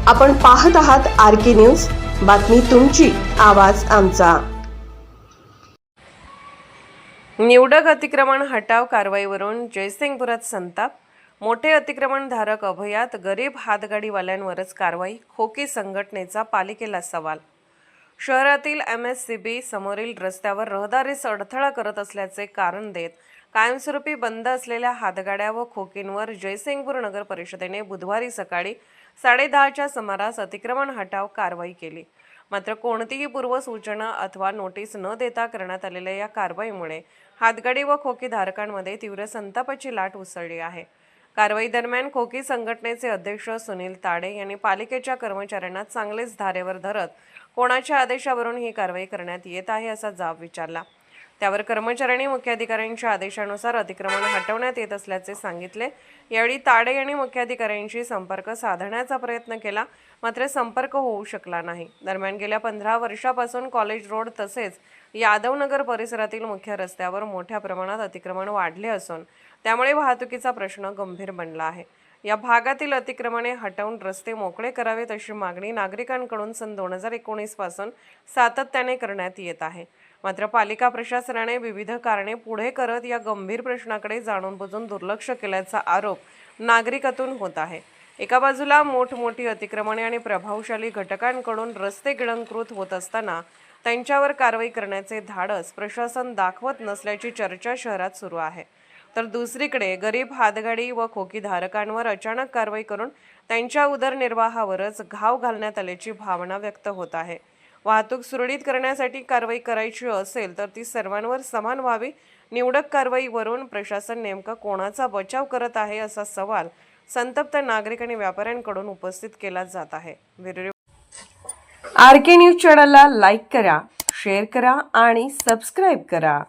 आपण पाहत आहात आर.के. न्यूज. बातमी तुमची, आवाज आमचा. निवडक अतिक्रमण हटाव कारवाईवरून जयसिंगपुरात संताप. मोठे अतिक्रमणधारक अभयात, गरीब हातगाडीवाल्यांवरच कारवाई. खोकी संघटनेचा पालिकेला सवाल. शहरातील MSCB समोरील रस्त्यावर रहदारीस अडथळा करत असल्याचे कारण देत कायमस्वरूपी बंद असलेल्या हातगाड्या व खोकींवर जयसिंगपूर नगर परिषदेने बुधवारी सकाळी 10:30च्या सुमारास अतिक्रमण हटाव कारवाई केली. मात्र कोणतीही पूर्वसूचना अथवा नोटीस न देता करण्यात आलेल्या या कारवाईमुळे हातगाडी व खोकी धारकांमध्ये तीव्र संतापाची लाट उसळली आहे. कारवाई दरम्यान खोकी संघटनेचे अध्यक्ष सुनील ताडे यांनी पालिकेच्या कर्मचाऱ्यांना चांगलेच धारेवर धरत कोणाच्या आदेशावरून ही कारवाई करण्यात येत आहे असा जाब विचारला. त्यावर कर्मचाऱ्यांनी मुख्याधिकाऱ्यांच्या आदेशानुसार अतिक्रमण हटवण्यात येत असल्याचे सांगितले. यावेळी ताडे यांनी मुख्याधिकाऱ्यांशी संपर्क साधण्याचा प्रयत्न केला, मात्र संपर्क होऊ शकला नाही. दरम्यान गेल्या 15 वर्षापासून कॉलेज रोड तसेच यादवनगर परिसरातील मुख्य रस्त्यावर मोठ्या प्रमाणात अतिक्रमण वाढले असून त्यामुळे वाहतुकीचा प्रश्न गंभीर बनला आहे. या भागातील अतिक्रमणे हटवून रस्ते मोकळे करावेत अशी मागणी नागरिकांकडून सन 2019 पासून सातत्याने करण्यात येत आहे. मात्र पालिका प्रशासनाने विविध कारणे पुढे करत या गंभीर प्रश्नाकडे जाणून-बुजून दुर्लक्ष केल्याचा आरोप नागरिकातून होत आहे. एका बाजूला मोठमोठी अतिक्रमणे आणि प्रभावशाली घटकांकडून रस्ते गिळंकृत होत असताना त्यांच्यावर कारवाई करण्याचे धाडस प्रशासन दाखवत नसल्याची चर्चा शहरात सुरू आहे. तर दुसरीकडे गरीब हातगाडी व खोकी धारकांवर अचानक कारवाई करून त्यांच्या उदरनिर्वाहावरच घाव घालण्यात आल्याची भावना व्यक्त होत आहे. वाहतूक सुरळीत करण्यासाठी कारवाई करायची असेल तर ती सर्वांवर समान व्हावी. निवडक कारवाईवरून प्रशासन नेमका कोणाचा बचाव करत आहे असा सवाल संतप्त नागरिक आणि व्यापाऱ्यांकडून उपस्थित केला जात आहे. आर.के. न्यूज चॅनलला लाईक करा, शेअर करा आणि सबस्क्राईब करा.